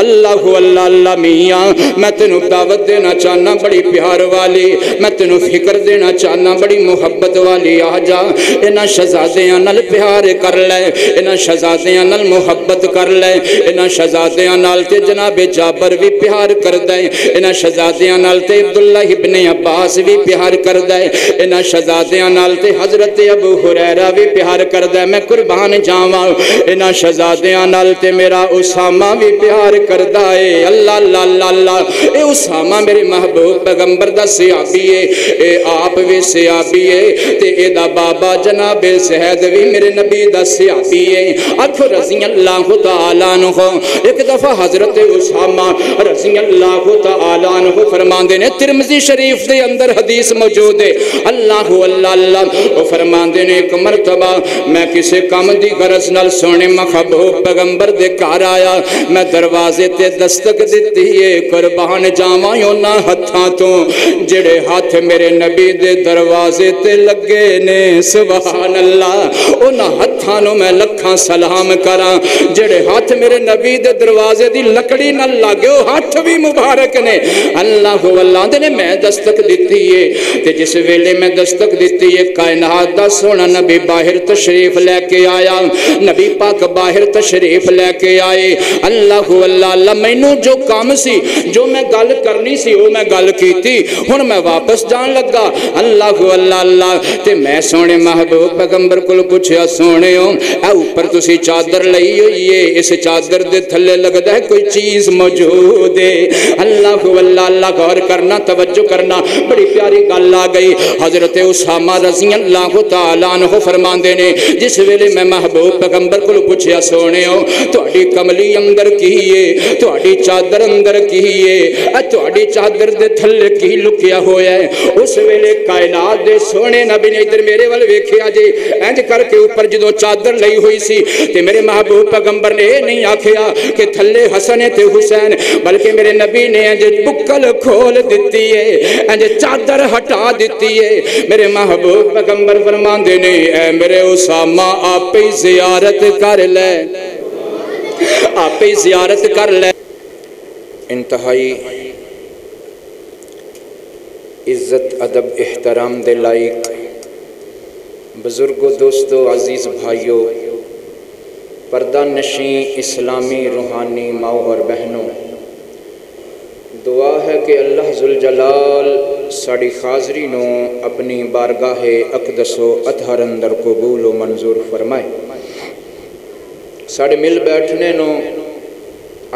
اللہ اللہ میاں میں تینوں دعوت دینا چاہنا بڑی پیار والی، میں تینوں فکر دینا چاہنا بڑی محبت والی، آ جا انہاں شہزادیاں نال پیار کر لے، انہاں شہزادیاں نال محبت کر لے، انہاں شہزادیاں نال تے جناب جابر بھی پیار کر دے، انہاں شہزادیاں نال تے عبداللہ ابن عباس بھی پیار کر دے، انہاں شہزادیاں نال تے حضرت ابو ہریرہ بھی پیار کر دے، میں قربان جاواں انہاں شہزادیاں نال تے میرا اسامہ بھی پیار کردا ہے، اللہ اللہ اللہ اللہ، اے اسامہ میرے محبوب پیغمبر دا صحابی ہے، اے آپ بھی صحابی ہے تے اے دا بابا جناب زید بھی میرے نبی دا صحابی ہے، اکھ رضی اللہ تعالیٰ عنہ۔ ایک دفعہ حضرت اسامہ رضی اللہ تعالیٰ عنہ فرماندے نے، ترمذی شریف دے اندر حدیث موجود ہے، اللہ اللہ اللہ، وہ فرماندے نے ایک مرتبہ میں کسے کام دی غرض نال سونے محبوب پیغمبر دے گھر آیا، میں دروازے تے دستک دتی ہے، قربان جاواں انہاں ہتھاں تو جڑے ہاتھ میرے نبی دے دروازے تے لگے نے، سبحان اللہ، انہاں ہتھاں نو میں لکھاں سلام کراں، جڑے ہاتھ میرے نبی دے دروازے دی لکڑی نہ لگے وہ ہاتھ بھی مبارک نے، اللہ اللہ دے نے میں دستک دیتی ہے، تے جس ویلے میں دستک دیتی ہے کائنات دا سونا نبی باہر تشریف لے کے آیا، نبی پاک باہر تشریف لے کے آئے، اللہ اللہ اللہ، مینوں جو کام سی جو میں گل کرنی سی وہ میں گل کیتی، ہن میں واپس جان لگا، اللہ اللہ اللہ، تے میں سونے محبوب پیغمبر کو پوچھیا، سونے ہو اے اوپر تسی چادر لئی ہوئی ہے، اس چادر دے تھلے لگدا ہے کوئی چیز موجود ہے، اللہ اللہ اللہ، غور کرنا توجہ کرنا، بڑی پیاری گل آ گئی، حضرت اسامہ رضی اللہ تعالیٰ عنہ فرماندے نے، جس ویلے میں محبوب پیغمبر کو پوچھیا، سونے ہو تہاڈی کملی اندر کی ہے، تہاڈی چادر اندر کی ہے، اے تہاڈی چادر دے تھلے کی لکیا ہویا ہے، اس ویلے کائنات دے سونے نبی نے ادھر میرے ول ویکھیا جی، انج کر کے اوپر جدوں چادر لئی ہوئی سی تے میرے محبوب پیغمبر نے یہ نہیں آکھیا کہ تھلے حسن تے حسین، بلکہ میرے نبی نے انج بکل کھول دیتی ہے، انج چادر ہٹا دیتی ہے، میرے محبوب پیغمبر فرماندے نے، اے میرے اسامہ آپ ہی زیارت کر لے، آپ ہی زیارت کر لے۔ انتہائی عزت ادب احترام دے لائق بزرگوں، دوستوں، عزیز بھائیوں، پردہ نشین اسلامی روحانی ماؤں اور بہنوں، دعا ہے کہ اللہ ذوالجلال ساڑی حاضری نو اپنی بارگاہ اقدس و اطہر اندر قبول و منظور فرمائے، ساڑے مل بیٹھنے نو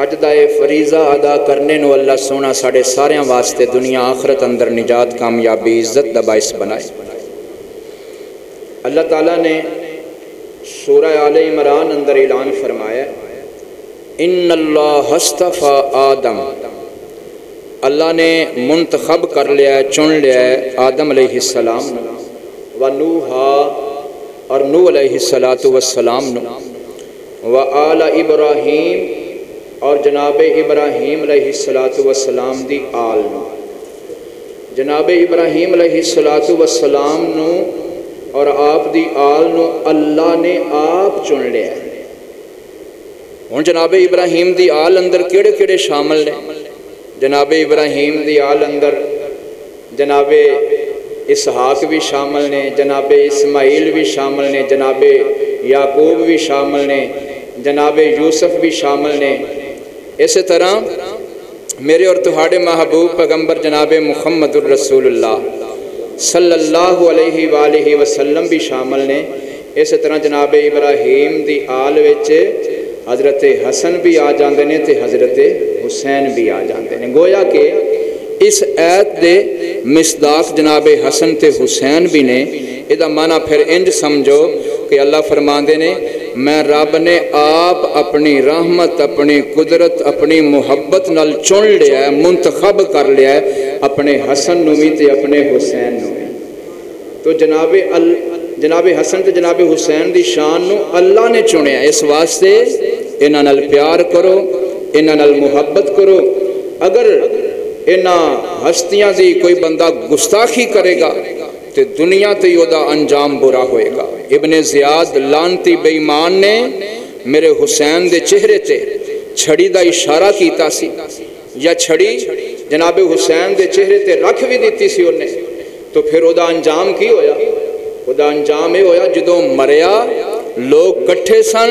اج دا فریضہ ادا کرنے نو اللہ سونا ساڑے سارے واسطے دنیا آخرت اندر نجات کامیابی عزت دا باعث بنائے۔ اللہ تعالیٰ نے سورہ آل عمران اندر اعلان فرمایا، ان اللہ اصطفیٰ آدم، اللہ نے منتخب کر لیا ہے، چن لیا ہے آدم علیہ السلام و نوحا، اور نوح علیہ السلام و آل ابراہیم، اور جناب ابراہیم علیہ السلام دی آل نو، جناب ابراہیم علیہ السلام نو اور آپ دی آل نو اللہ نے آپ چن لیا ہے۔ ہن جناب ابراہیم دی آل اندر کیڑے کیڑے شامل نے؟ جناب ابراہیم دی آل اندر جناب اسحاق بھی شامل نے، جناب اسماعیل بھی شامل نے، جناب یعقوب بھی شامل نے، جناب یوسف بھی شامل نے، اسی طرح میرے اور تہاڑے محبوب پیغمبر جناب محمد الرسول اللہ صلی اللہ علیہ وآلہ وسلم بھی شامل نے، اسی طرح جناب ابراہیم دی آل وچ حضرت حسن بھی آ جاندے نے تے حضرت حسین بھی آ جاندے نے، گویا کہ اس ایت دے مصداق جناب حسن تے حسین بھی نے، ادا معنی پھر انج سمجھو کہ اللہ فرماندے نے، میں رب نے آپ اپنی رحمت، اپنی قدرت، اپنی محبت نال چن لیا ہے، منتخب کر لیا ہے اپنے حسن نو بھی تے اپنے حسین نو بھی۔ تو جناب حسن تے جناب حسین دی شان نو اللہ نے چنیا، اس واسطے انہاں نال پیار کرو، انہاں نال محبت کرو، اگر انہاں ہستیاں دی کوئی بندہ گستاخی کرے گا تے دنیا تے یودا انجام برا ہوئے گا۔ ابن زیاد لانتی بے ایمان نے میرے حسین دے چہرے تے چھڑی دا اشارہ کیتا سی یا چھڑی جناب حسین دے چہرے تے رکھ بھی دیتی سی انہیں، تو پھر او دا انجام کی ہویا؟ او دا انجام یہ ہویا جدوں مریا لوگ کٹھے سن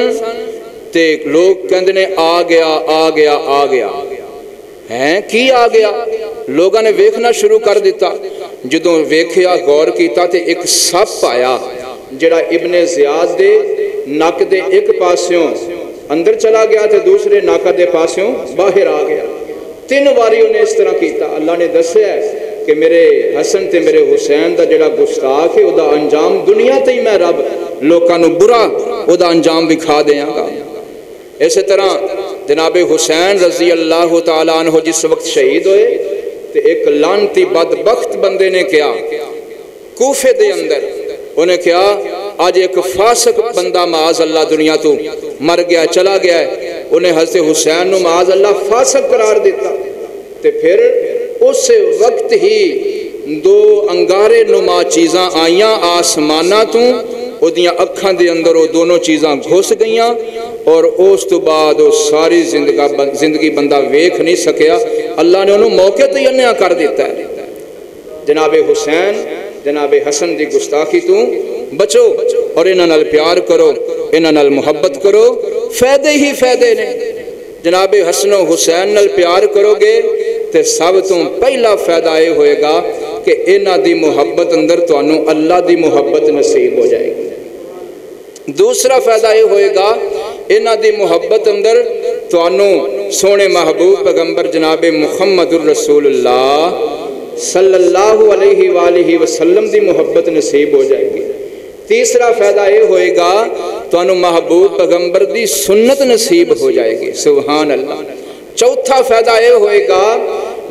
تے لوگ کہندے نے آ گیا آ گیا آ گیا ہیں کی آ گیا؟ لوگاں نے ویکھنا شروع کر دیتا، جدوں ویکھیا غور کیتا تے ایک سپ آیا جڑا ابن زیاد دے نک دے ایک پاسیوں اندر چلا گیا تے دوسرے نک دے پاسیوں باہر آ گیا۔ 3 واری انہیں اس طرح کیتا۔ اللہ نے دسیا ہے کہ میرے حسن تے میرے حسین دا جڑا گستاخ ہے او دا انجام دنیا تے ہی میں رب لوکاں نو برا او دا انجام دکھا دیاں گا۔ اسی طرح جناب حسین رضی اللہ تعالیٰ عنہ جس وقت شہید ہوئے تے ایک لعنتی بدبخت بندے نے کیا کوفے دے اندر، انہیں کیا آج ایک فاسق بندہ معاذ اللہ دنیا تو مر گیا چلا گیا ہے، انہیں حضرت حسین نو معاذ اللہ فاسق قرار دیتا۔ تے پھر اس وقت ہی 2 انگارے نما چیزاں آئیاں آسمانہ تو، او دیاں اکھاں دے اندر وہ دونوں چیزاں گھس گئیاں، اور اس تو بعد وہ ساری زندگی بندہ ویکھ نہیں سکیا۔ اللہ نے انہوں موقع تے انہاں کر دیتا ہے۔ جناب حسین جناب حسن دی گستاخی تو بچو اور انہاں نال پیار کرو، انہاں نال محبت کرو، فائدے ہی فائدے نے۔ جناب حسن و حسین نال پیار کرو گے تے سب تو پہلا فائدہ یہ ہوئے گا کہ انہاں دی محبت اندر تو انہوں اللہ دی محبت نصیب ہو جائے گی۔ دوسرا فائدہ یہ ہوئے گا انہاں دی محبت اندر تو انہوں سونے محبوب پیغمبر جناب محمد الرسول اللہ صلی اللہ علیہ وآلہ وسلم دی محبت نصیب ہو جائے گی۔ تیسرا فائدہ یہ ہوئے گا تو انہوں محبوب پیغمبر دی سنت نصیب ہو جائے گی، سبحان اللہ۔ چوتھا فائدہ یہ ہوئے گا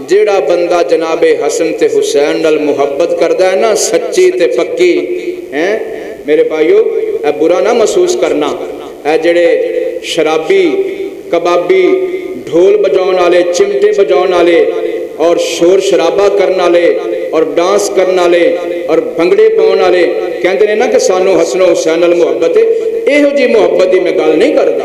جیڑا بندہ جناب حسن تے حسین نال محبت کردہ ہے نا سچی تے پکی ہیں میرے بھائیو، اے برا نہ محسوس کرنا، اے جڑے شرابی کبابی ڈھول بجاؤن والے چمٹے بجاؤن والے اور شور شرابہ کرنا لے اور ڈانس کرنا لے اور بھنگڑے پاؤن والے کہندے نے نا کہ سانو حسن و حسین نال محبت ہے، ایہو جی محبت دی میں گل نہیں کردا،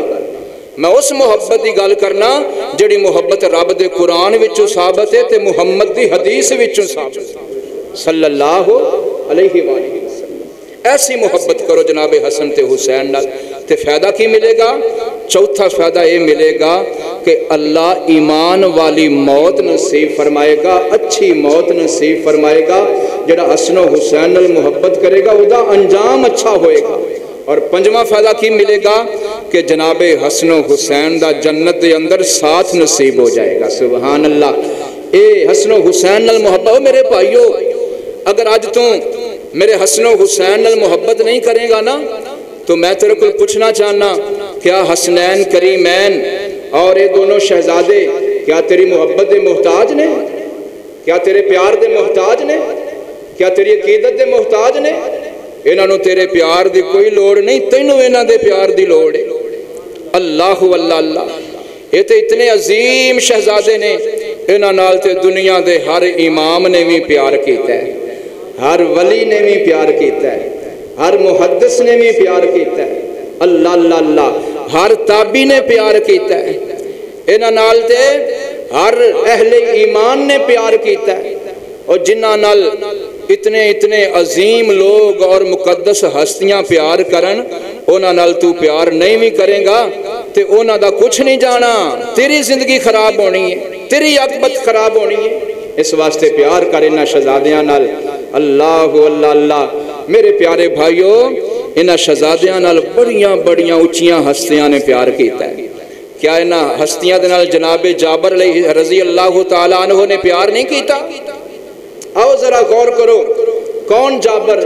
میں اس محبت دی گل کرنا جڑی محبت رب دے قرآن وچوں ثابت ہے تے محمد دی حدیث وچوں ثابت صلی اللہ علیہ وآلہ وسلم۔ ایسی محبت کرو جناب حسن تے حسین نال تے فائدہ کی ملے گا؟ چوتھا فائدہ یہ ملے گا کہ اللہ ایمان والی موت نصیب فرمائے گا، اچھی موت نصیب فرمائے گا۔ جڑا حسن و حسین نال محبت کرے گا او دا انجام اچھا ہوئے گا۔ اور پنجواں فائدہ کی ملے گا کہ جناب حسن و حسین دا جنت دے اندر ساتھ نصیب ہو جائے گا، سبحان اللہ۔ اے حسن و حسین نال محبت، میرے بھائیو اگر آج تو میرے حسن و حسین نال محبت نہیں کرے گا نا تو میں تیرے کو پوچھنا چاہنا کیا حسنین کریمین اور یہ دونوں شہزادے کیا تیری محبت دے محتاج نے؟ کیا تیرے پیار دے محتاج نے؟ کیا تیری عقیدت دے محتاج نے؟ انہاں نو تیرے پیار دی کوئی لوڑ نہیں، تینوں انہاں دے پیار دی لوڑ ہے۔ اللہ اللہ اللہ، یہ تے اتنے عظیم شہزادے نے، انہاں نال تے دنیا دے ہر امام نے بھی پیار کیتا ہے، ہر ولی نے بھی پیار کیتا ہے، ہر محدث نے بھی پیار کیتا ہے، اللہ اللہ اللہ، ہر تابعی نے پیار کیتا ہے، انہاں نال تے ہر اہل ایمان نے پیار کیتا ہے۔ اور جنہاں نال اتنے عظیم لوگ اور مقدس ہستیاں پیار کرن، انہاں نال تو پیار نہیں بھی کریں گا تے انہاں دا کچھ نہیں جانا، تیری زندگی خراب ہونی ہے، تیری عاقبت خراب ہونی ہے۔ اس واسطے پیار کر انہاں شہزادیاں نال، اللہ اللہ اللہ۔ میرے پیارے بھائیو انہاں شہزادیاں نال بڑیاں بڑیاں اونچیاں ہستیاں نے پیار کیتا ہے، کیا انہاں ہستیاں دے نال جناب جابر علیہ رضی اللہ تعالیٰ عنہ نے پیار نہیں کیتا؟ آؤ ذرا غور کرو، کون جابر؟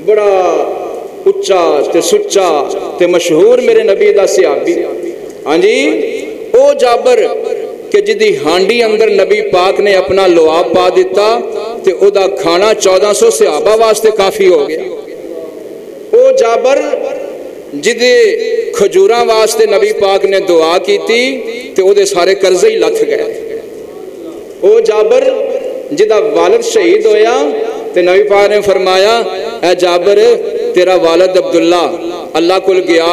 بڑا اچھا تے سچا تے مشہور میرے نبی دا صحابی، ہاں جی او جابر کہ جدی ہانڈی اندر نبی پاک نے اپنا لعاب پا دیتا تے او دا کھانا 1400 صحابہ واسطے کافی ہو گیا۔ او جابر جدی کھجوراں واسطے نبی پاک نے دعا کی تھی تے او دے سارے قرضے ہی لتھ گئے۔ او جابر جدہ والد شہید ہویا تے نبی پاک نے فرمایا اے جابر تیرا والد عبداللہ اللہ کل گیا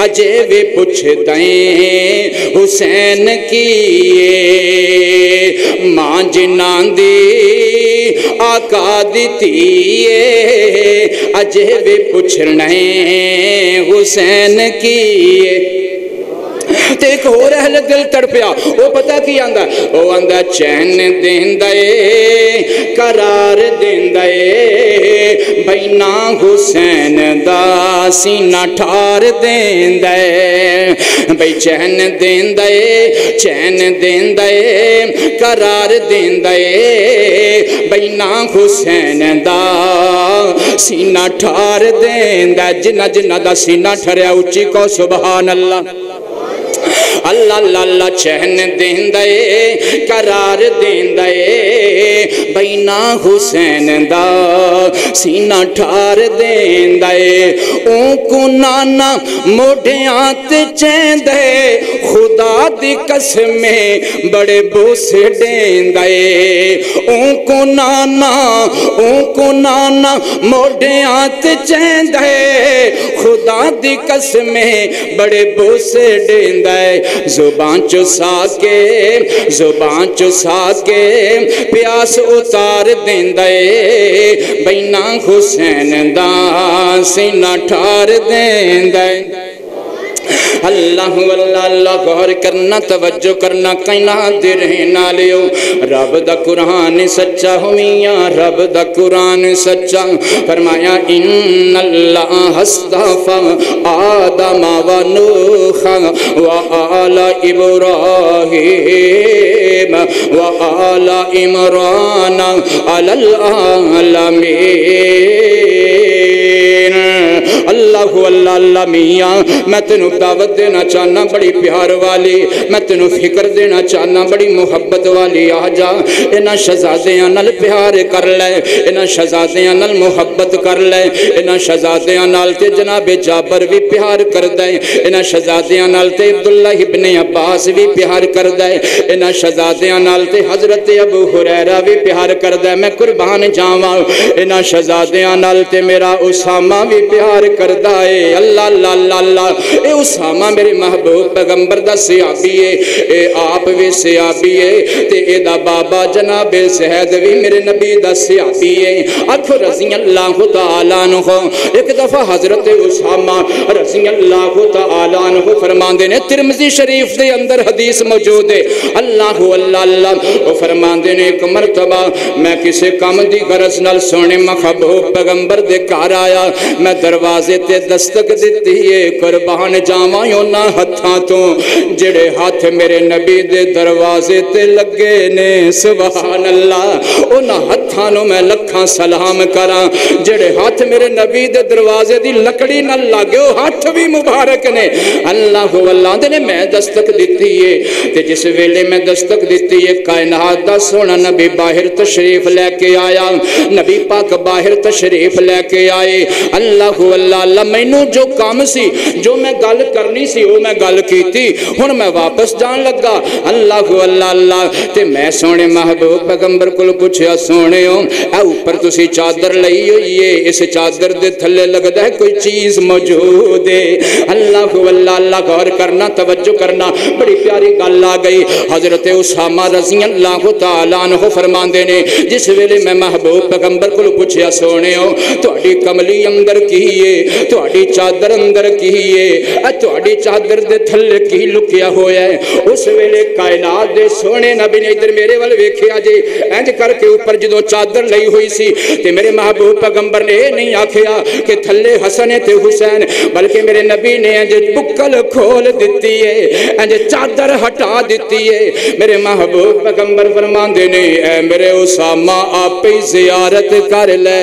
اجے وے پوچھ دیں حسین کیے ماں جنان دی آقا دی تیے اجے وے پوچھنے حسین کیے تے ایک ہو رہل دل تڑپیا وہ پتہ کی آندہ وہ آندہ چین دین دے قرار دین دے بینا حسین دا سینہ ٹھار دین دے بھئی چین دین دے قرار دین دے بینا حسین دا سینہ ٹھار دین دے جنہ جنہ دا سینہ ٹھریا اچھی کو سبحان اللہ اللہ اللہ اللہ چہن دین دے قرار دین دے بینا حسین دا سینہ ٹھار دین دے اون کو نانا موڑیاں تے چین دے خدا دی قسمیں بڑے بوسے دین دے اون کو نانا موڑیاں تے چین دے خدا دی قسمیں بڑے بوسے دین دے زبان چسا کے پیاس اتار دین دے بینا حسین دا سینہ ٹھار دین دے اللہ اللہ اللہ غور کرنا توجہ کرنا کائنات رہنا لیو رب دا قرآن سچا ہو میاں رب دا قرآن سچا فرمایا ان اللہ اصطفی آدم و نوح و آل ابراہیم و آل عمران علی العالمین اللہ اللہ اللہ میاں میں تینوں دعوت دینا چاہنا بڑی پیار والی میں تینوں فکر دینا چاہنا بڑی محبت والی آ جا انہاں شہزادیاں نال پیار کر لے انہاں شہزادیاں نال محبت کر لے انہاں شہزادیاں نال تے جناب جابر بھی پیار کر دے انہاں شہزادیاں نال تے عبداللہ ابن عباس بھی پیار کر دے انہاں شہزادیاں نال تے حضرت ابو ہریرہ بھی پیار کر دے میں قربان جاواں انہاں شہزادیاں نال تے میرا اسامہ بھی پیار کر دائے اللہ اللہ اللہ اللہ اے اسامہ میرے محبوب پیغمبر دا صحابی ہے اے آپ بھی صحابی ہے تے اے دا بابا جناب زید بھی میرے نبی دا صحابی ہے اکھو رضی اللہ تعالیٰ عنہ ایک دفعہ حضرت اسامہ رضی اللہ تعالیٰ عنہ فرماندے نے ترمذی شریف دے اندر حدیث موجود ہے اللہ اللہ اللہ وہ فرماندے نے ایک مرتبہ میں کسے کام دی غرض نال سونے محبوب پیغمبر دے کار آیا میں دروازے تے دستک دیتی ہے قربان جاواں اونا ہتھاں تو جڑے ہاتھ میرے نبی دے دروازے تے لگے نے سبحان اللہ اونا ہتھاں نو میں لکھاں سلام کراں جڑے ہاتھ میرے نبی دے دروازے دی لکڑی نہ لگے او ہاتھ بھی مبارک نے اللہ اللہ دے نے میں دستک دیتی ہے تے جس ویلے میں دستک دیتی ہے کائنات دا سونا نبی باہر تشریف لے کے آیا نبی پاک باہر تشریف لے کے آئے اللہ اللہ اللہ مینوں جو کام سی جو میں گل کرنی سی وہ میں گل کیتی ہن میں واپس جان لگا اللہ اللہ اللہ تے میں سونے محبوب پیغمبر کول پوچھیا سونےو اے اوپر تسی چادر لئی ہوئی ہے اس چادر دے تھلے لگدا ہے کوئی چیز موجود ہے اللہ اللہ اللہ غور کرنا توجہ کرنا بڑی پیاری گل آ گئی حضرت اسامہ رضی اللہ تعالیٰ عنہ فرماندے نے جس ویلے میں محبوب پیغمبر کول پوچھیا سونےو تہاڈی کملی اندر کی ہے تہاڈی چادر اندر کی ہے تہاڈی چادر دے تھلے کی لکیا ہویا ہے اس ویلے کائنات دے سونے نبی نے ادھر میرے ول ویکھیا جی انج کر کے اوپر جدوں چادر لئی ہوئی سی تے میرے محبوب پیغمبر نے اے نہیں آکھیا کہ تھلے حسن تے حسین بلکہ میرے نبی نے انج بکل کھول دتی ہے انج چادر ہٹا دتی ہے میرے محبوب پیغمبر فرماندے نے اے میرے اسامہ آپ ہی زیارت کر لے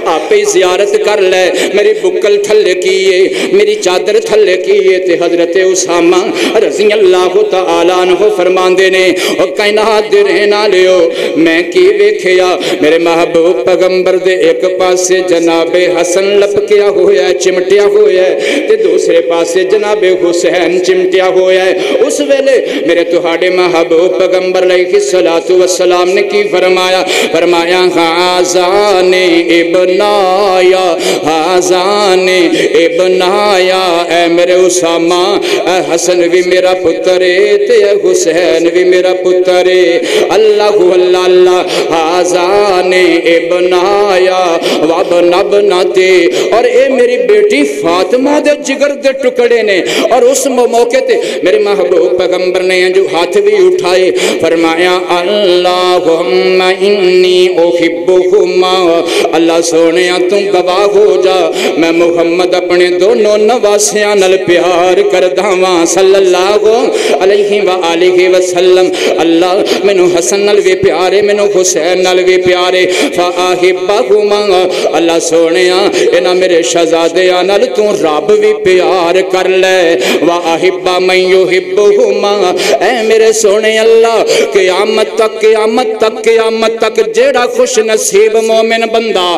آپ ہی زیارت کر لے میری بکل تھلے کیے میری چادر تھلے کیے تے حضرت اسامہ رضی اللہ تعالیٰ عنہ فرماندے نے اور کائنات دے رہنا لیو میں کی ویکھیا میرے محبوب پیغمبر دے ایک پاسے جناب حسن لپکیا ہویا ہے چمٹیا ہویا ہے تے دوسرے پاسے جناب حسین چمٹیا ہویا ہے اس ویلے میرے تہاڈے محبوب پیغمبر علیہ الصلوۃ والسلام نے کی فرمایا ہاذان ابنایا حسن ابنایا، اے میرے اسامہ اے حسن بھی میرا پتر ہے تے حسین بھی میرا پتر ہے۔ اللہ اللہ اللہ حسن ابنایا وابن ابناتے، اور اے میری بیٹی فاطمہ دے جگر دے ٹکڑے نے۔ اور اس موقع تے میرے محبوب پیغمبر نے جو ہاتھ بھی اٹھائے فرمایا اللہم انی احبہما، اللہ سونیا تم گواہ ہو جا میں محمد اپنے دونوں نواسیاں نال پیار کردہ ہاں صلی اللہ علیہ وآلہ وسلم۔ اللہ مینوں حسن نال بھی پیارے مینوں حسین نال بھی پیارے، فاحبہما اللہ سونیا انہاں میرے شہزادیاں نال تو رب بھی پیار کر لے، واحب من یحبہما اے میرے سونے اللہ قیامت تک قیامت تک قیامت تک جیڑا خوش نصیب مومن بندہ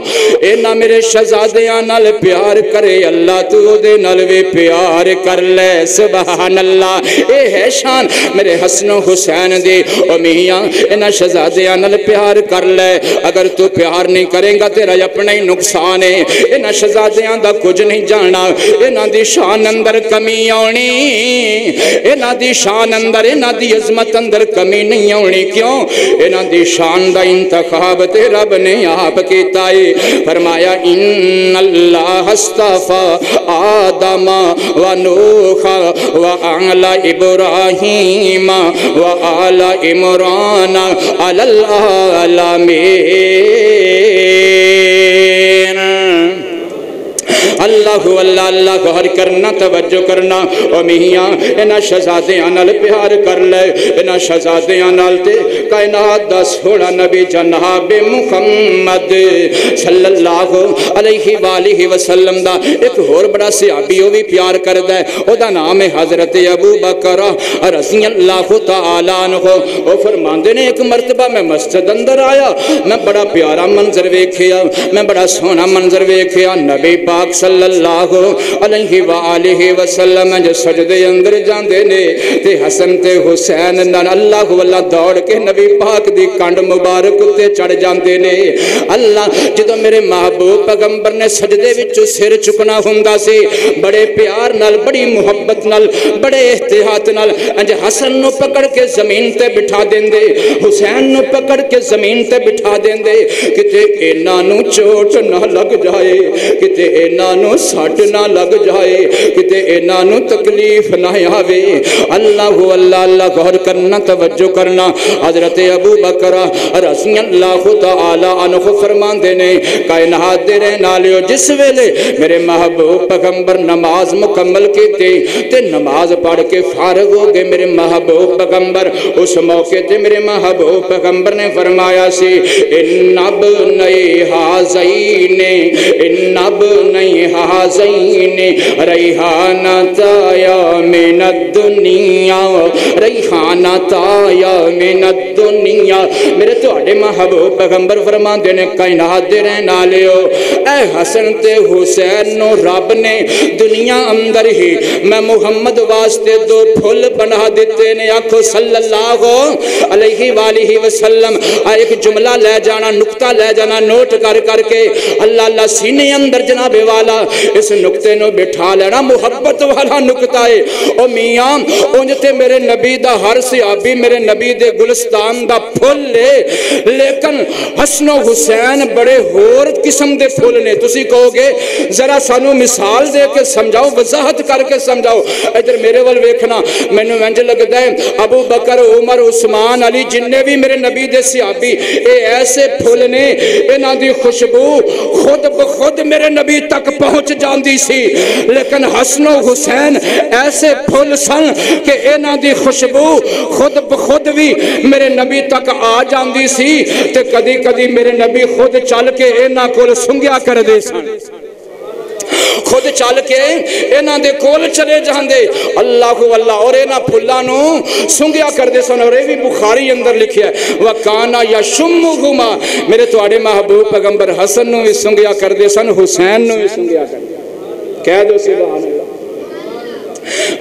اینا میرے شہزادیاں نال پیار کرے اللہ تو دے نال بھی پیار کر لے۔ سبحان اللہ، اے ہے شان میرے حسن و حسین دی، او میاں اینا شہزادیاں نال پیار کر لے۔ اگر تو پیار نہیں کریں گا تیرا اپنا ہی نقصان ہے۔ اینا شہزادیاں دا کچھ نہیں جانا، اینا دی شان اندر کمی آنی، اینا دی شان اندر اینا دی عظمت اندر کمی نہیں آنی۔ کیوں؟ اینا دی شان دا انتخاب تے رب نے آپ کیتا ہے۔ فرمایا ان اللہ اصطفى آدم و نوح و آل ابراہیم و آل عمران علی العالمین۔ اللہ اللہ اللہ غور کرنا توجہ کرنا، او میاں انہاں شہزادیاں نال پیار کر لے، انہاں شہزادیاں نال تے کائنات دا سونا نبی جناب محمد صلی اللہ علیہ وآلہ وسلم دا ایک اور بڑا صحابی وہ بھی پیار کردا ہے، او دا نام ہے حضرت ابو بکر رضی اللہ تعالی عنہ۔ وہ فرماندے نے ایک مرتبہ میں مسجد اندر آیا، میں بڑا پیارا منظر ویکھیا، میں بڑا سونا منظر ویکھیا، نبی پاک صلی اللہ علیہ وآلہ وسلم جو سجدے اندر جاندے نے تے حسن تے حسین نال اللہ واللہ دوڑ کے نبی پاک دی کنڈ مبارک تے چڑھ جاندے نے۔ اللہ جدو میرے محبوب پیغمبر نے سجدے وچ سر چکنا ہوندا سی، بڑے پیار نال بڑی محبت نال بڑے احتیاط نال انج حسن نو پکڑ کے زمین تے بٹھا دیندے، حسین نو پکڑ کے زمین تے بٹھا دیندے، کتے انہاں نو چوٹ نہ لگ جائے، کتے انہاں نو سٹ نہ لگ جائے، کتے انہاں نو تکلیف نہ آوے۔ اللہ اللہ اللہ غور کرنا توجہ کرنا، حضرت ابو بکر رضی اللہ تعالی عنہ فرماندے نے کائنات دے رہن والیو جس ویلے میرے محبوب پیغمبر نماز مکمل کیتے تے نماز پڑھ کے فارغ ہو گئے میرے محبوب پیغمبر، اس موقع تے میرے محبوب پیغمبر نے فرمایا سی ان ابنی حازین ان ابنی حازین ریحانتا یا من الدنیا ریحانتا یا من الدنیا۔ میرے توڑے محبوب پیغمبر فرمان دینے کائنات دے رہن آلیو اے حسن تے حسین نو رب نے دنیا اندر ہی میں محمد واسطے دو پھول بنا دیتے نے۔ آنکھو صلی اللہ علیہ وآلہ وسلم ایک جملہ لے جانا نکتہ لے جانا نوٹ کر کر کے اللہ اللہ سینے اندر جناب والا اس نکتے نو بٹھا لینا، محبت والا نکتہ ہے۔ او میاں اونجتے میرے نبی دا ہر صحابی میرے نبی دے گلستان دا پھول لے، لیکن حسن و حسین بڑے ہور قسم دے پھول نے۔ تسی کہو گے ذرا سانو مثال دے کے سمجھاؤ، وضاحت کر کے سمجھاؤ۔ ادھر میرے وال ویکھنا مینوں انج لگدا ہے ابو بکر عمر عثمان علی جننے بھی میرے نبی دے صحابی اے ایسے پھول نے انہاں دی خوشبو خود بخود میرے نبی تک پہنچ جاندی سی، لیکن حسن و حسین ایسے پھول سن کہ انہاں دی خوشبو خود بخود بھی میرے نبی تک آ جاندی سی تے کدی کدی میرے نبی خود چل کے انہاں کول سنگیا کر دے سن، خود چل کے انہاں دے کول چلے جاندے اللہ اللہ، اور انہاں پھلاں نو سنگیا کر دے سن۔ اور یہ بھی بخاری اندر لکھیا ہے وَكَانَ يَشُمُّهُمَا، میرے تواڈے محبوب پیغمبر حسن نو بھی سنگیا کر دے سن، حسین نو بھی سنگیا کر دے۔ کہہ دو سبحان اللہ۔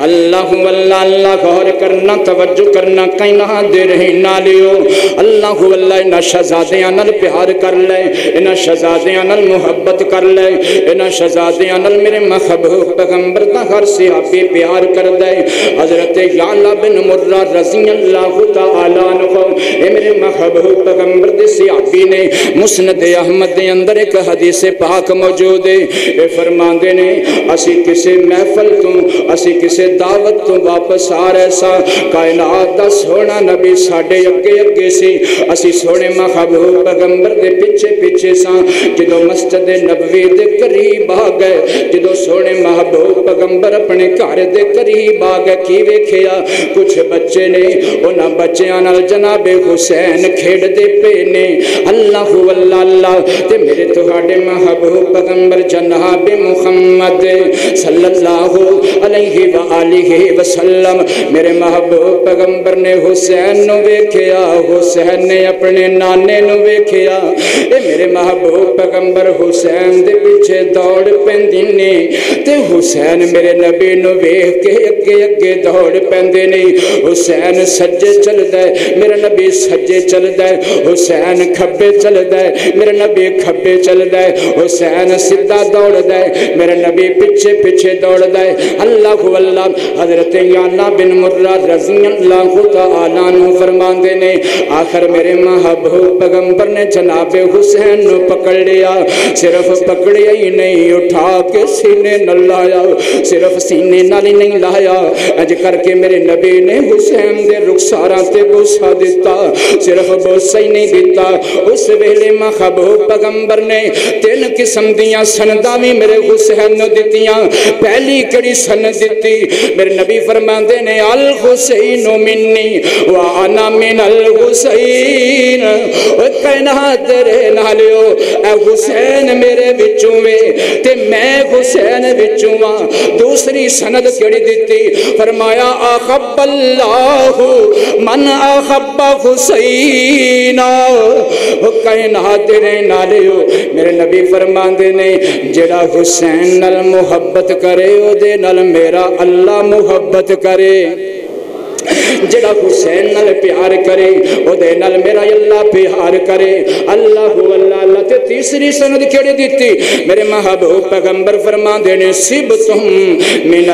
اللہ واللہ اللہ غور کرنا توجہ کرنا کائنہ دے رہے نالیو اللہ واللہ انہا شہزادیاں نل پیار کر لے انہا شہزادیاں نل محبت کر لے انہا شہزادیاں نل میرے محبوب پیغمبر دا ہر صحابی پیار کر دے حضرت یعلا بن مرہ رضی اللہ تعالیٰ عنہ اے میرے محبوب پیغمبر دے صحابی نے مسند احمد دے اندر ایک حدیث پاک موجود ہے اے فرمان دے نے اسی کسے محفل تو اسی کسے دعوت تو واپس آ رہے سا کائنات دا سونا نبی ساڑھے اگے اگے سی اسی سونے محبوب پیغمبر دے پیچھے پیچھے سا جدو مسجد نبوی دے قریب آ گئے جدو سونے محبوب پیغمبر اپنے گھر دے قریب آ گئے کی ویکھیا کچھ بچے نے انہاں بچیاں نال جناب حسین کھیڑ دے پے نے اللہ واللہ اللہ تے میرے تہاڈے محبوب پیغمبر جناب محمد صلی اللہ علیہ وآلہ وسلم میرے محبوب پیغمبر نے حسین نو ویکھیا حسین نے اپنے نانے نو ویکھیا اے میرے محبوب پیغمبر حسین دے پیچھے دوڑ پیندے نے تے حسین میرے نبی نو ویکھ کے اگے اگے دوڑ پیندے نے حسین سجے چلدا ہے میرا نبی سجے چلدا ہے حسین کھبے چلدا ہے میرا نبی کھبے چلدا ہے حسین سیدھا دوڑدا ہے میرا نبی پیچھے پیچھے دوڑدا ہے اللہ واللہ حضرت یعلا بن مرہ رضی اللہ تعالیٰ عنہ فرماندے نے آخر میرے محبوب پیغمبر نے جناب حسین نو پکڑ لیا صرف پکڑیا ہی نہیں اٹھا کے سینے نہ لایا صرف سینے نال ہی نہیں لایا اج کر کے میرے نبی نے حسین دے رخساراں تے بوسا دیتا صرف بوسا ہی نہیں دیتا اس ویلے محبوب پیغمبر نے 3 قسم دیاں سنداں وی میرے حسین نو دتیاں پہلی کڑی سند دتی میرے نبی فرماندے نے الحسین منی وانا من الحسین او کہنا تیرے نالیو اے حسین میرے وچوں وے تے میں حسین وچوں ہاں دوسری سند کیڑی دتی فرمایا احب اللہ من احب حسین او کہنا تیرے نالیو میرے نبی فرماندے نے جڑا حسین نال محبت کرے او دے نال میرا اللہ محبت کرے جڑا حسین نال پیار کرے او دے نال میرا اللہ پیار کرے اللہ واللہ اللہ تے تیسری سند کیڑی دتی میرے محبوب پیغمبر فرماندے نے سبتم من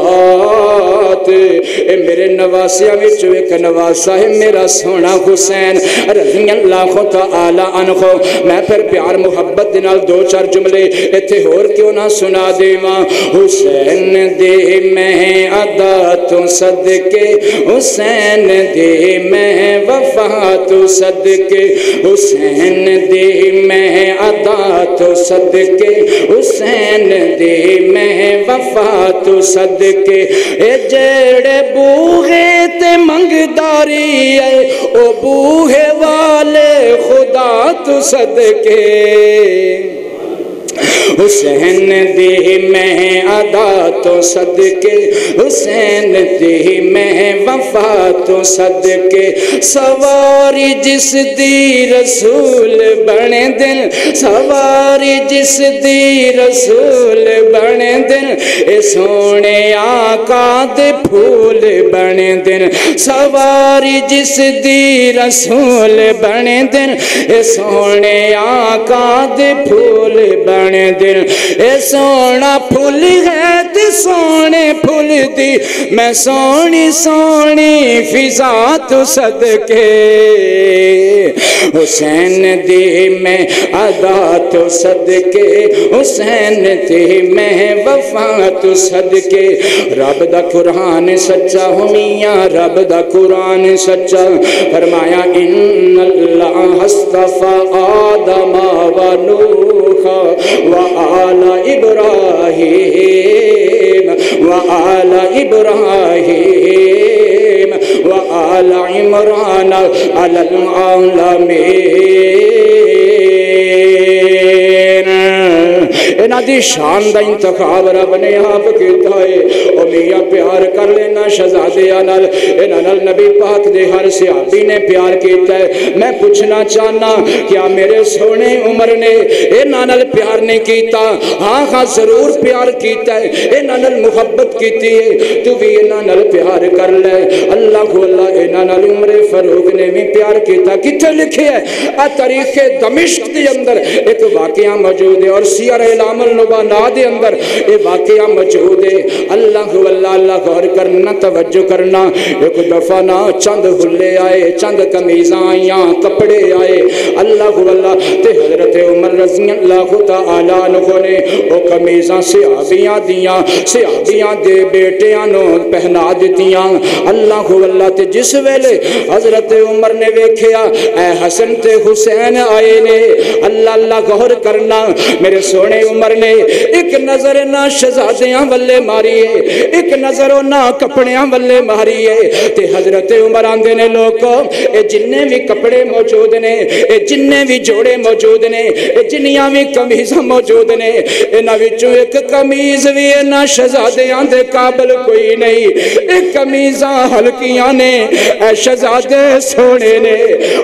الاسبات اے میرے نواسیاں وچ ایک نواسا ہے میرا سونا حسین رضی اللہ تعالی عنہ میں پھر پیار محبت دے نال 2-4 جملے ایتھے ہور کیوں نہ سنا دیواں حسین دے میں ادا تو صدقے حسین دے میں وفا تو صدقے حسین دے میں ادا تو صدقے حسین دے میں وفا تو صدقے اے جڑے بوہے تے منگداری ہے او بوہے والے خدا تو صدقے حسین دے میں ادا تو صدقے حسین دے میں وفا تو صدقے سواری جس دی رسول بنے دل سواری جس دی رسول بنے دل اے سونے آقا دے پھول بنے دل سواری جس دی رسول بنے دل اے سونے آقا دے پھول بنے دل اے سونا پھول ہے تے سونے پھول دی میں سونی سونی فضا تو صدقے حسین دے میں ادا تو صدقے حسین دے میں وفا تو صدقے رب دا قرآن سچا ہو میاں رب دا قرآن سچا فرمایا ان اللہ اصطفى آدم و نوح وآل إبراهيم وآل إبراهيم وآل عمران على العالمين انہاں دی شان دا انتخاب رب نے آپ کیتا ہے او میاں پیار کر لینا شہزادیاں نال انہاں نال نبی پاک دے ہر صحابی نے پیار کیتا ہے میں پوچھنا چاہنا کیا میرے سونے عمر نے انہاں نال پیار نہیں کیتا ہاں ہاں ضرور پیار کیتا ہے انہاں نال محبت کیتی ہے تو بھی انہاں نال پیار کر لے اللہ انہاں نال عمر فاروق نے بھی پیار کیتا کتنے لکھے ہے تاریخ دمشق دے اندر ایک واقعہ موجود ہے اور سیر اعلام النبلاء دے اندر یہ واقعہ موجود ہے اللہ غور کرنا توجہ کرنا ایک دفعہ نہ چند حلے آئے چند قمیضاں آئیاں کپڑے آئے اللہ تے حضرت عمر رضی اللہ تعالیٰ عنہ نے وہ قمیضاں صحابیاں دے بیٹیاں نو پہنا دیتیاں اللہ تے جس ویلے حضرت عمر نے ویکھیا اے حسن تے حسین آئے نے اللہ غور کرنا میرے سونے عمر نے ایک نظر نہ شہزادیاں والے ماری ہے ایک نظر نہ کپڑیاں والے ماری ہے تے حضرت عمر آندے نے لوگوں اے جننے بھی کپڑے موجود نے اے جننے بھی جوڑے موجود نے اے جنیاں بھی قمیضاں موجود نے انہاں وچوں ایک قمیض بھی نہ شہزادیاں دے قابل کوئی نہیں ایک قمیضاں ہلکیاں نے اے شہزادے سونے نے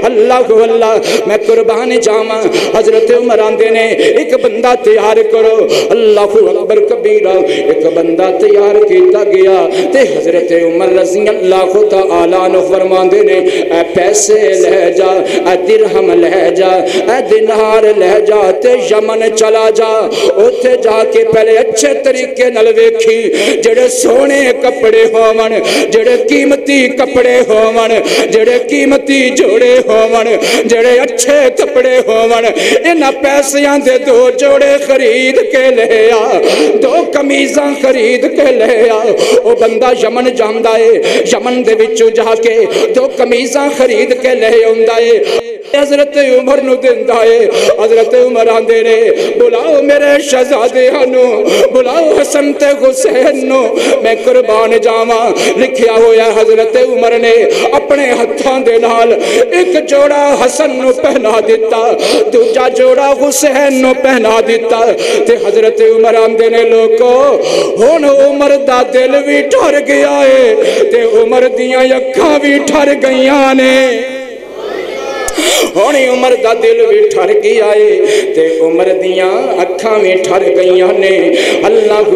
اللہ میں قربان جاواں حضرت عمر آندے نے ایک بندہ تیار کرو اللہ اکبر کبیرہ ایک بندہ تیار کیتا گیا تے حضرت عمر رضی اللہ تعالیٰ عنہ فرماندے نے اے پیسے لے جا اے درہم لے جا اے دینار لے جا تے یمن چلا جا اوتھے جا کے پہلے اچھے طریقے نال ویکھی جڑے سونے کپڑے ہوون جڑے قیمتی کپڑے ہوون جڑے قیمتی جوڑے ہوون جڑے اچھے کپڑے ہوون انہاں پیسیاں دے دو جوڑے خرید کے لے آ دو قمیضاں خرید کے لے آ او بندہ یمن جاندا ہے یمن دے وچوں جا کے دو قمیضاں خرید کے لے آوندا ہے حضرت عمر نو دیندا ہے حضرت عمر آندے نے بلاؤ میرے شہزادیاں نو بلاؤ حسن تے حسین نو میں قربان جاواں لکھیا ہویا حضرت عمر نے اپنے ہتھاں دے نال ایک جوڑا حسن نو پہنا دیتا دوجا جوڑا حسین نو پہنا دیتا تے حضرت عمر آندے نے لوگو ہن عمر دا دل بھی ٹھر گیا ہے تے عمر دیاں اکھاں بھی ٹھر گئیاں نے ہونی عمر دا دل بھی ٹھر گیا ہے تے عمر دیاں اکھاں بھی ٹھر گئیاں نے اللہ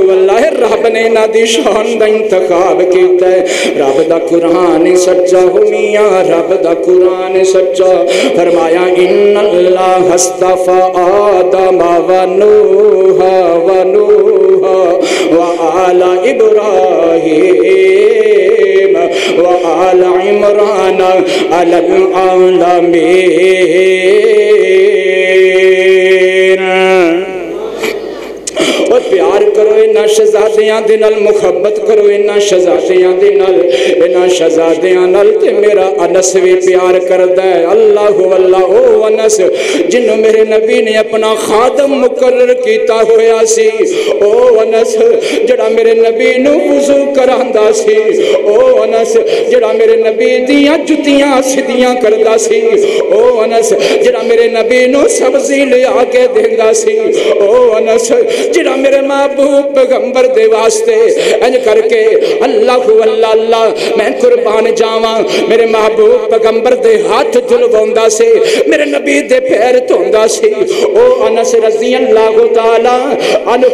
رب نے نا دی شان دا انتخاب کیتا ہے رب دا قرآن سچا ہو میاں رب دا قرآن سچا فرمایا ان اللہ استفا آدم و نوح و آل ابراہیم وآل عمران علی العالمین اور پیار کرو انہاں شہزادیاں دے نال محبت کرو انہاں شہزادیاں دے نال انہاں شہزادیاں نال تے میرا انس بھی پیار کردا ہے اللہ او انس جنوں میرے نبی نے اپنا خادم مقرر کیتا ہویا سی او انس جڑا میرے نبی نو وضو کراندا سی او انس جڑا میرے نبی دیاں جتیاں سیدھیاں کردا سی او انس جڑا میرے نبی نو سبزی لے آ کے دیندا سی او انس جڑا میرے محبوب پیغمبر دے واسطے انج کر کے اللہ میں قربان جاواں میرے محبوب پیغمبر دے ہاتھ دھلواوندا سی میرے نبی دے پیر دھوندا سی او انس رضی اللہ تعالی عنہ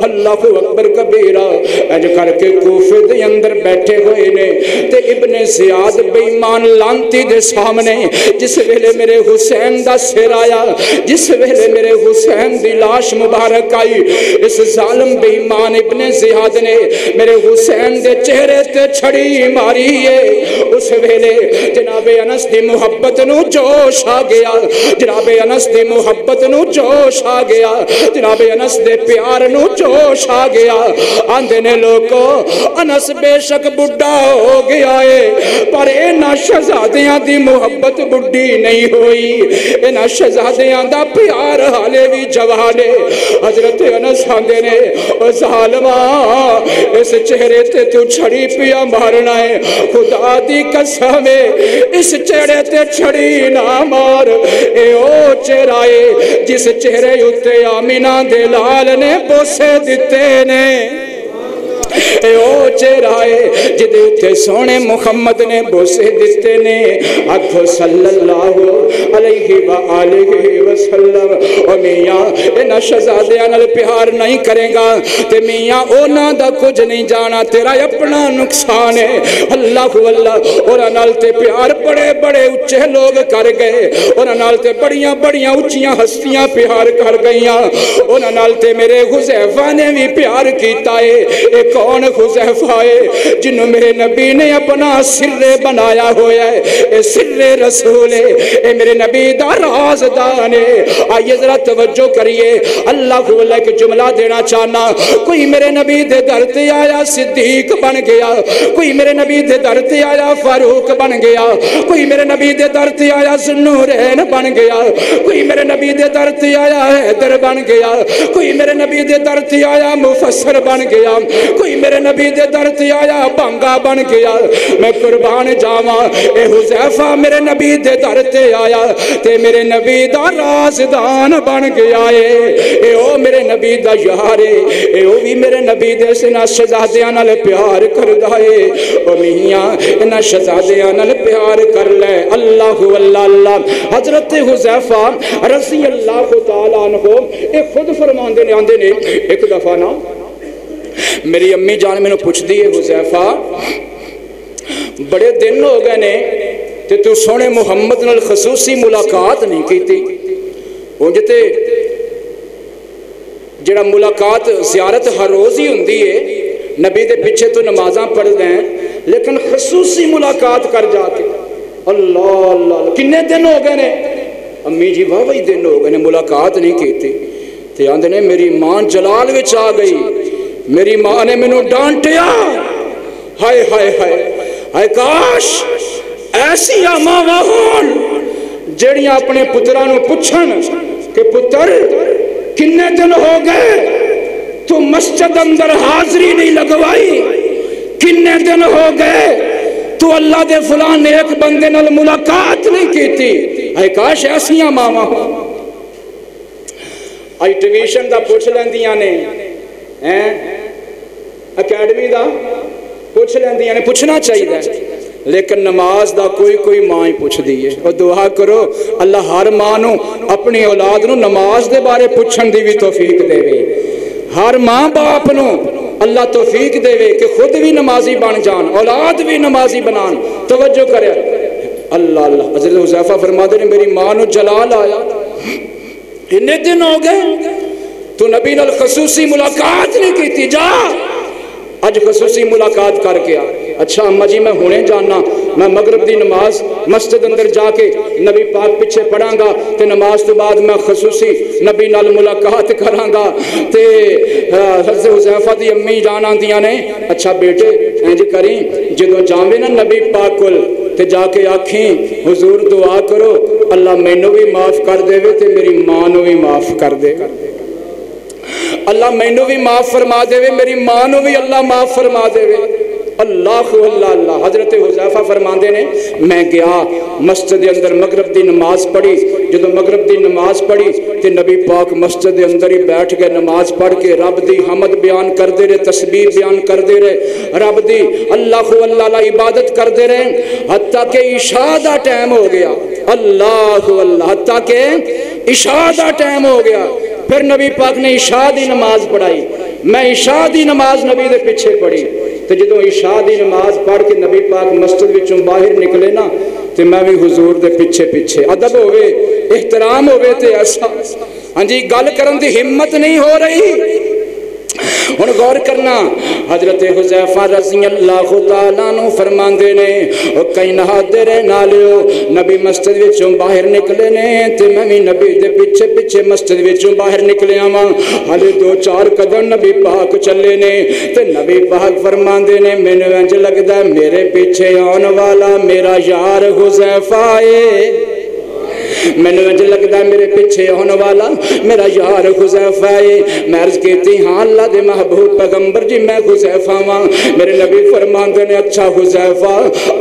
اللہ اکبر کبیرہ انج کر کے کوفے دے اندر بیٹھے ہوئے نے تے ابن زیاد بے ایمان لانتی دے سامنے جس ویلے میرے حسین دا سر آیا جس ویلے میرے حسین دی لاش مبارک آئی اس ظالم بے ایمان ابن زیاد نے میرے حسین دے چہرے تے چھڑی ماری ہے اس ویلے جناب انس دی محبت نو جوش آ گیا جناب انس دی محبت نو جوش آ گیا جناب انس دے پیار نو جوش آ گیا آندے نے لوگو انس بے شک بڑھا ہو گیا ہے پر انہاں شہزادیاں دی محبت بڑھی نہیں ہوئی انہاں شہزادیاں دا پیار حالے بھی جوانے حضرت انس آندے نے او ظالمہ اس چہرے تے تو چھڑی پیا مارنا ہے خدا دی قسم اس چہرے تے چھڑی نہ مار اے او چہرائے جس چہرے اتے آمینہ دے لال نے بوسے دیتے نے اے او چہرہ ہے جدے اتھے سونے محمد نے بوسے دیتے نے آکھو صلی اللہ علیہ وآلہ وسلم او میاں انہاں شہزادیاں نال پیار نہیں کرے گا تے میاں اونا دا کچھ نہیں جانا تیرا اپنا نقصان ہے اللہ اور نال تے پیار بڑے بڑے اچھے لوگ کر گئے اور نال تے بڑیاں بڑیاں اچھیاں ہستیاں پیار کر گئیاں اور نال تے میرے حذیفہ نے بھی پیار کیتا ہے اے کون حذیفہ ہے جنہوں میرے نبی نے اپنا سر بنایا ہویا ہے اے سر رسول ہے اے میرے نبی دا رازدان ہے آئیے ذرا توجہ کریے اللہ کے جملہ دینا چاہنا کوئی میرے نبی دے درتے آیا صدیق بن گیا کوئی میرے نبی دے درتے آیا فاروق بن گیا کوئی میرے نبی دے درتے آیا ذوالنورین بن گیا کوئی میرے نبی دے درتے آیا حیدر بن گیا کوئی میرے نبی دے درتے آیا مفسر بن گیا کوئی میرے نبی دے درتے آیا بانگا بن گیا میں قربان جاواں اے حذیفہ میرے نبی دے درتے آیا تے میرے نبی دا رازدان بن گیا اے او میرے نبی دا یار اے او بھی میرے نبی دے سنا شہزادیاں نال پیار کردا اے او میاں انہاں شہزادیاں نال پیار کر لے اللہ اللہ حضرت حذیفہ رضی اللہ تعالیٰ عنہ اے خود فرماندے نے آندے نے ایک دفعہ نا میری امی جان میں نے پوچھ دی ہے حذیفہ بڑے دن ہو گئے نے تے تو سونے محمد نال خصوصی ملاقات نہیں کی تھی اونج تے جڑا ملاقات زیارت ہر روز ہی ہوندی ہے نبی دے پیچھے تو نمازاں پڑھ دیں لیکن خصوصی ملاقات کر جاتے اللہ اللہ کنے دن ہو گئے نے امی جی واہ دن ہو گئے نے ملاقات نہیں کی تھی تے آندے نے میری ماں جلال وچ آ گئی میری ماں نے مینوں ڈانٹیا ہائے ہائے ہائے ہائے کاش ایسی ماواں ہون جڑیاں اپنے پتراں نوں پوچھن کہ پتر کنے دن ہو گئے تو مسجد اندر حاضری نہیں لگوائی کنے دن ہو گئے تو اللہ دے فلان ایک بندے نال ملاقات نہیں کی تھی اے کاش ایسیاں ماواں ہو آئی ٹیویشن دا پوچھ لیندیاں نے اکیڈمی دا پوچھ لیندیاں نے پوچھنا چاہیے لیکن نماز دا کوئی ماں ہی پوچھ دیئے اور دعا کرو اللہ ہر ماں نو اپنی اولاد نو نماز دے بارے پوچھن دی بھی توفیق دے وے ہر ماں باپ نو اللہ توفیق دے وے کہ خود بھی نمازی بن جان اولاد بھی نمازی بنان توجہ کرے اللہ اللہ حضرت حذیفہ فرما دے میری ماں نو جلال آیا اتنے دن ہو گئے تو نبی نال خصوصی ملاقات نہیں کی تھی جا اج خصوصی ملاقات کر کے آ اچھا اماں جی میں ہونے جاننا میں مغرب دی نماز مسجد اندر جا کے نبی پاک پیچھے پڑھاں گا تے نماز تو بعد میں خصوصی نبی نال ملاقات کراں گا تے حضرت حذیفہ دی امی جان آندیاں نے اچھا بیٹے انج کریں جدوں جاویں نا نبی پاک کول تے جا کے آکھیں حضور دعا کرو اللہ مینوں بھی معاف کر دے تے میری ماں نوں بھی معاف کر دے اللہ مینوں بھی معاف فرما دے میری ماں نوں بھی اللہ معاف فرما دے اللہ اللہ حضرت حذیفہ فرماندے نے میں گیا مسجد اندر مغرب دی نماز پڑھی جدو مغرب دی نماز پڑھی تے نبی پاک مسجد اندر ہی بیٹھ گئے نماز پڑھ کے رب دی حمد بیان کر دے رہے تسبیح بیان کر دے رہے رب دی اللہ اللہ عبادت کر دے رہے حتیٰ کہ عشاء دا ٹائم ہو گیا اللہ اللہ حتیٰ کہ عشاء دا ٹائم ہو گیا پھر نبی پاک نے عشاء دی نماز پڑھائی میں عشاء دی نماز نبی دے پیچھے پڑھی تو جدو عشاء دی نماز پڑھ کے نبی پاک مسجد وچوں باہر نکلے نا تو میں بھی حضور دے پیچھے پیچھے ادب ہوئے احترام ہوئے تے ایسا ہاں جی گل کرن دی ہمت نہیں ہو رہی ہن غور کرنا حضرت حذیفہ رضی اللہ تعالیٰ عنہ فرماندے نے او کئی نہادے رہے نالیو نبی مسجد وچوں باہر نکلے نے تے میں بھی نبی دے پیچھے پیچھے مسجد وچوں باہر نکلے آواں ہلے 2-4 قدم نبی پاک چلے نے تے نبی پاک فرماندے نے مینوں انج لگدا ہے میرے پیچھے آن والا میرا یار حذیفہ ہے مینوں انج لگدا ہے میرے پیچھے آنے والا میرا یار حذیفہ ہے۔ میں عرض کیتی ہاں اللہ دے محبوب پیغمبر جی میں حذیفہ ہاں۔ میرے نبی فرماندے نے اچھا حذیفہ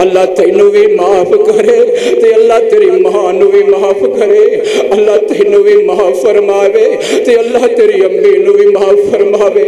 اللہ تینوں بھی معاف کرے تے اللہ تیری ماں نو بھی معاف کرے، اللہ تینوں بھی معاف فرماوے تے اللہ تیری امی نو بھی معاف فرماوے۔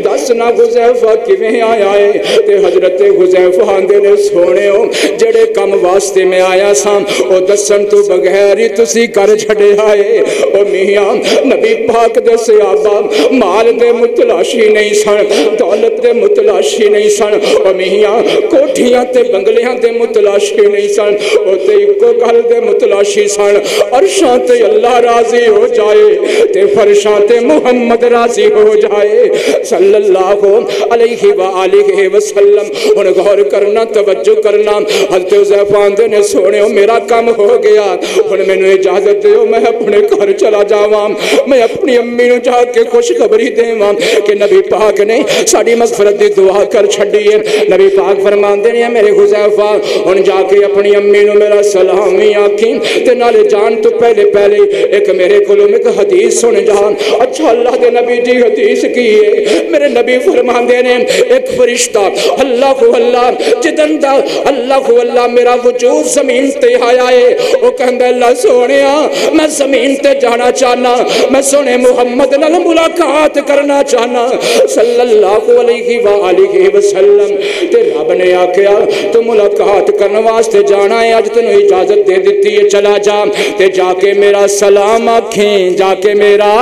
دس نہ حذیفہ کیویں آیا ہے تے حضرت حذیفہ آندے نے سونےو جڑے کم واسطے میں آیا ساں او دسن تو بغیر ہی تسی کر چھڑے آئے۔ او میاں نبی پاک دے صحابہ مال دے متلاشی نہیں سن، دولت دے متلاشی نہیں سن، او میاں کوٹھیاں تے بنگلیاں دے متلاشی نہیں سن، او تے کو گل دے متلاشی سن۔ عرشاں تے اللہ راضی ہو جائے تے فرشاں تے محمد راضی ہو جائے صلی اللہ علیہ وآلہ وسلم۔ ہن غور کرنا توجہ کرنا، حضرت حذیفہ آندے نے سونےو میرا کام ہو گیا، ہن مینوں اجازت دیو میں اپنے گھر چلا جاواں، میں اپنی امی نوں جا کے خوشخبری دیواں کہ نبی پاک نے ساڈی مغفرت دی دعا کر چھڈی ہے۔ نبی پاک فرماندے نے میرے حذیفہ ہن جا کے اپنی امی نوں میرا سلام ہی آکھیں تے نالے جان تو پہلے ایک میرے کولوں ایک حدیث سن جان۔ اچھا اللہ دے نبی جی حدیث کی ہے؟ میرے نبی فرماندے نے ایک فرشتہ اللہ جدن دا اللہ میرا وجود زمین تے آیا ہے، وہ کہندا اللہ سونیا میں زمین تے جانا چاہنا، میں سونے محمد نال ملاقات کرنا چاہنا صلی اللہ علیہ وآلہ وسلم۔ تے رب نے آکھیا تو ملاقات کرنے واسطے جانا ہے، اج تینوں اجازت دے دیتی ہے، چلا جا تے جا کے میرا سلام آکھیں، جا کے میرا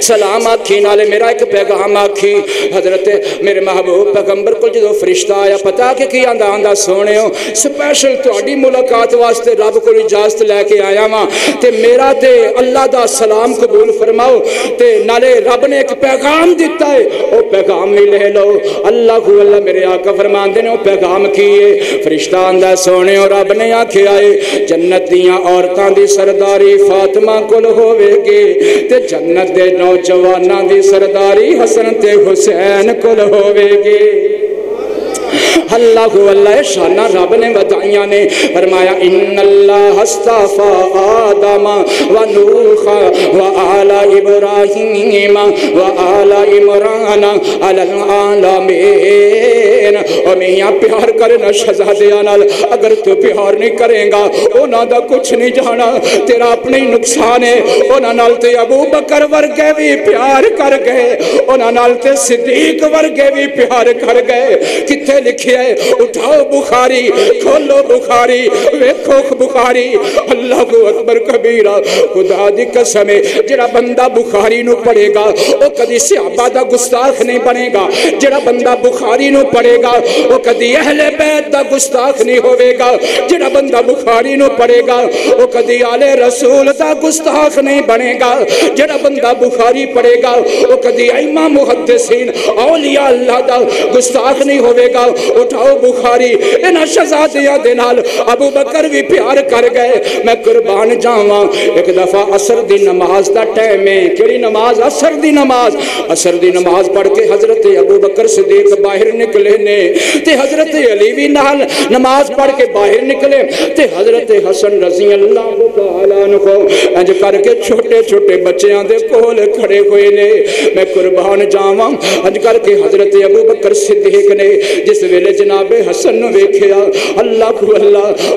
سلام آکھی نالے میرا ایک پیغام آکھی۔ حضرت میرے محبوب پیغمبر کو جدو فرشتہ آیا پتا کہ کی آندہ آندہ سونے ہو سپیشل توڑی ملاقات واسطے رب کو اجازت لے کے آیا ماں تے میرا تے اللہ دا سلام قبول فرماؤ تے نالے رب نے ایک پیغام دیتا ہے، او پیغام بھی لے لو۔ اللہ میرے آقا فرمان دینے او پیغام کیے۔ فرشتہ آندہ سونے ہو رب نے آکھے آئے جنت دیاں عورتاں دی سرداری فاطمہ کل ہوئے گی تے جنت دے نوجواناں دی سرداری حسن تے حسین کل ہوئے گی۔ اللہ شانہ رب نے بتائیاں نے فرمایا ان اللہ استفا آدم و نوح و آل ابراہیم و آل عمران علی العالمین۔ اور میاں پیار کرنا شہزادیاں نال، اگر تو پیار نہیں کریں گا انہاں دا کچھ نہیں جانا، تیرا اپنے نقصان ہے۔ انہاں نال تے ابو بکر ورگے بھی پیار کر گئے، انہاں نال تے صدیق ورگے بھی پیار کر گئے۔ کتے لکھے ہے اٹھاؤ بخاری کھولو بخاری ویکھو بخاری۔ اللہ کو اکبر کبیرہ، خدا دی قسم ہے جڑا بندہ بخاری نو پڑھے گا وہ کدی صحابہ دا گستاخ نہیں بنے گا، جڑا بندہ بخاری نو پڑھے گا وہ کدی اہل بیت دا گستاخ نہیں ہوئے گا، جڑا بندہ بخاری نو پڑھے گا وہ کدی آل رسول دا گستاخ نہیں بنے گا، جڑا بندہ بخاری پڑھے گا وہ کدی ائمہ محدثین اولیاء اللہ دا گستاخ نہیں ہوئے گا۔ اٹھاؤ بخاری۔ انہاں شہزادیاں دے نال ابو بکر بھی پیار کر گئے۔ میں قربان جاواں ایک دفعہ عصر دی نماز دا ٹائم ہے، کیڑی نماز؟ عصر دی نماز۔ عصر دی نماز پڑھ کے حضرت ابو بکر صدیق باہر نکلے نے تے حضرت علی بھی نال نماز پڑھ کے باہر نکلے تے حضرت حسن رضی اللہ تعالیٰ عنہ کو انج کر کے چھوٹے چھوٹے بچیاں دے کول کھڑے ہوئے نے۔ میں قربان جاواں انج کر کے حضرت ابو بکر صدیق نے جس ویلے جناب حسن نو ویکھیا، اللہ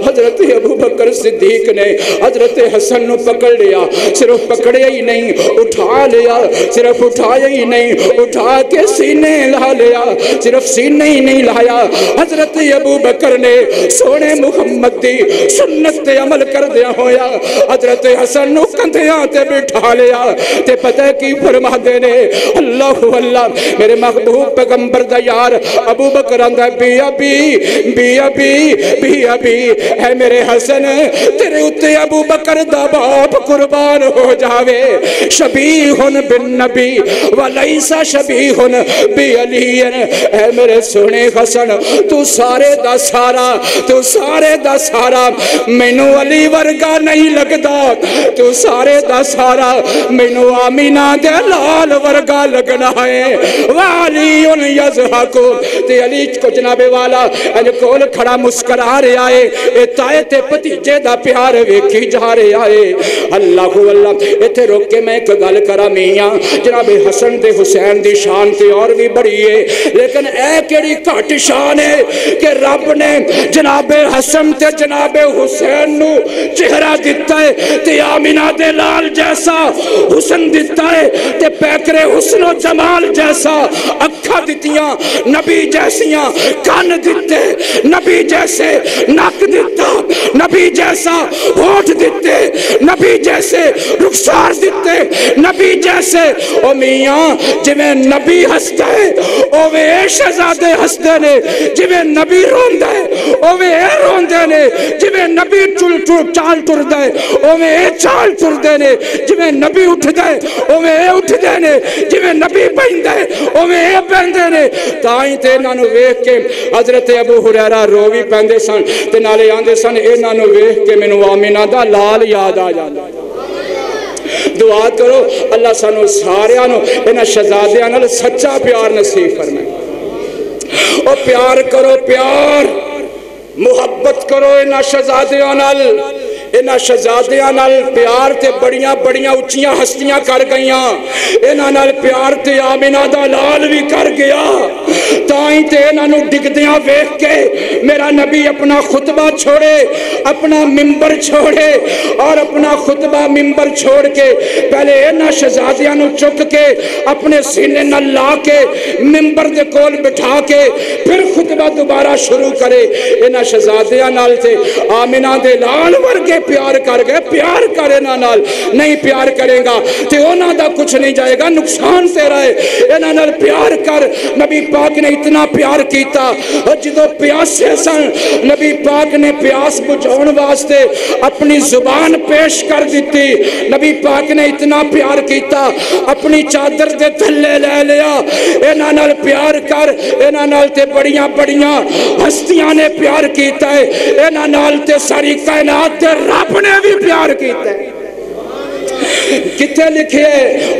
حضرت ابو بکر صدیق نے حضرت حسن نو پکڑ لیا، صرف پکڑیا ہی نہیں اٹھا لیا، صرف اٹھایا ہی نہیں اٹھا کے سینے لا لیا، صرف سینے ہی نہیں لایا۔ حضرت ابو بکر نے سونے محمد دی سنت تے عمل کر دیا ہویا حضرت حسن نو کندھیاں تے بٹھا لیا تے پتہ کی فرما دے نے اللہ میرے محبوب پیغمبر دا یار ابو بکر آندہ بی ابی اے میرے حسن تیرے اتے ابو بکر دا باپ قربان ہو جاوے، شبیہن بن نبی ولیسا شبیہن بی علی۔ اے میرے سونے حسن تو سارے دا سارا، تو سارے دا سارا، مینو علی ورگا نہیں لگدا، تو سارے دا سارا مینو آمینہ دے لال ورگا لگنا ہے۔ والی یضحک، تے علی کو جناب والا انج کول کھڑا مسکرا رہا ہے، اے تائے تے بھتیجے دا پیار ویکھی جا رہا ہے۔ اللہ اللہ ایتھے روک کے میں ایک گل کرا میاں، جناب حسن تے حسین دی شان تے اور بھی بڑی ہے، لیکن اے کیڑی گھٹ شان ہے کہ رب نے جناب حسن تے جناب حسین نو چہرہ دیتا ہے تے آمینہ دے لال جیسا حسن دیتا ہے تے پیکرے حسن و جمال جیسا اکھا دیتیاں، نبی جیسیاں کان دیتے، نبی جیسے ناک دیتا، نبی جیسا ہوٹھ دیتے، نبی جیسے رخسار دیتے، نبی جیسے او میاں جویں نبی ہستا ہے اوے شہزادے ہستے نے، جویں نبی روندا ہے اوے روندے نے، جویں نبی چال ٹردا ہے اوے چال ٹردے نے، جویں نبی اٹھدا ہے اوے اٹھدے نے، جویں نبی بہندا ہے اوے بہندے نے۔ تائیں تے انہاں نوں ویکھ کے حضرت ابو ہریرہ رو وی پیندے سن تے نالے آندے سن انہاں نوں ویکھ کے مینوں آمینہ دا لال یاد آ جاندا۔ دعا کرو اللہ سانو ساریاں نوں انہاں شہزادیاں نال سچا پیار نصیب فرمائے۔ او پیار کرو، پیار محبت کرو انہاں شہزادیاں نال، انہاں شہزادیاں نال پیار تے بڑیاں بڑیاں اچھیاں ہستیاں کر گئیاں، انہاں نال پیار تے آمینہ دا لال بھی کر گیا۔ تائیں تے انہاں نوں ڈگدیاں ویکھ کے میرا نبی اپنا خطبہ چھوڑے، اپنا ممبر چھوڑے اور اپنا خطبہ ممبر چھوڑ کے پہلے انہاں شہزادیاں نوں چک کے اپنے سینے نال لا کے ممبر دے کول بٹھا کے پھر خطبہ دوبارہ شروع کرے۔ انہاں شہزادیاں نال تے آمینہ دے لال ورگے پیار کر گئے، پیار کرے نہ نال نہیں پیار کرے گا تے انہاں دا کچھ نہیں جائے گا، نقصان تیرا ہے۔ انہاں نال پیار کر۔ نبی پاک نے اتنا پیار کیتا اور جدو پیاسے سن نبی پاک نے پیاس بجھاؤن واسطے اپنی زبان پیش کر دیتی۔ نبی پاک نے اتنا پیار کیتا اپنی چادر دے تھلے لے لیا۔ انہاں نال پیار کر، انہاں نال تے بڑیاں بڑیاں ہستیاں نے پیار کیتا ہے، انہاں نال تے ساری کائنات تے رب نے بھی پیار کیتا ہے۔ کتے لکھے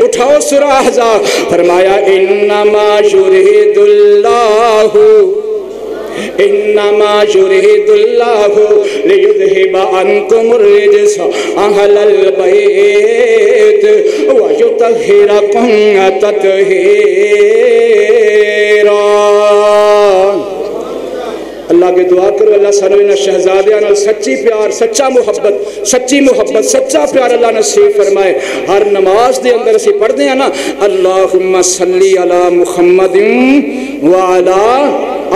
اٹھاؤ سورہ احزاب، فرمایا انما یرید اللہ، انما یرید اللہ لیذہب عنکم الرجس اہل البیت ویطہرکم تطہیرا۔ اللہ کے دعا کرو اللہ سنوینا شہزادیاں نال سچی پیار، سچا محبت، سچی محبت، سچا پیار اللہ نصیب فرمائے۔ ہر نماز دے اندر اسی پڑھ دیں نا اللہم صلی علی محمد وعلا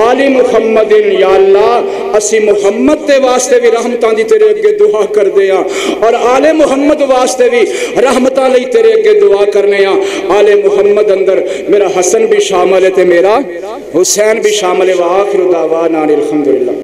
آل محمد، یا اللہ اسی محمد تے واسطے بھی رحمتاں دی تیرے اگے دعا کر دیا اور آل محمد واسطے بھی رحمتاں لئی تیرے اگے دعا کرنے ہاں۔ آل محمد اندر میرا حسن بھی شامل ہے تے میرا حسین بھی شامل ہے۔ وآخر دعوانا الحمدللہ۔